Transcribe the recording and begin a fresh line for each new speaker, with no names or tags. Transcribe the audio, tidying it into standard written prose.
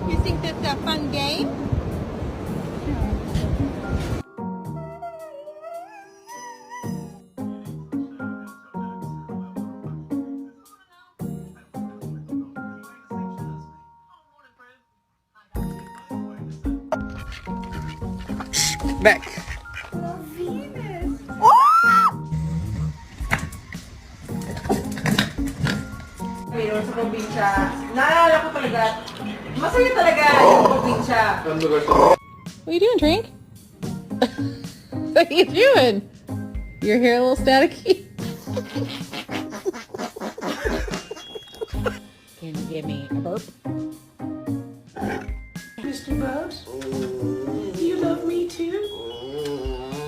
You think that's a fun game?
Back.
Ngayon sa probinsya, naalala ko talaga, masaya talaga yung probinsya.
What are you doing, Drink? What are you doing? Your hair a little staticky? Can you give me a burp?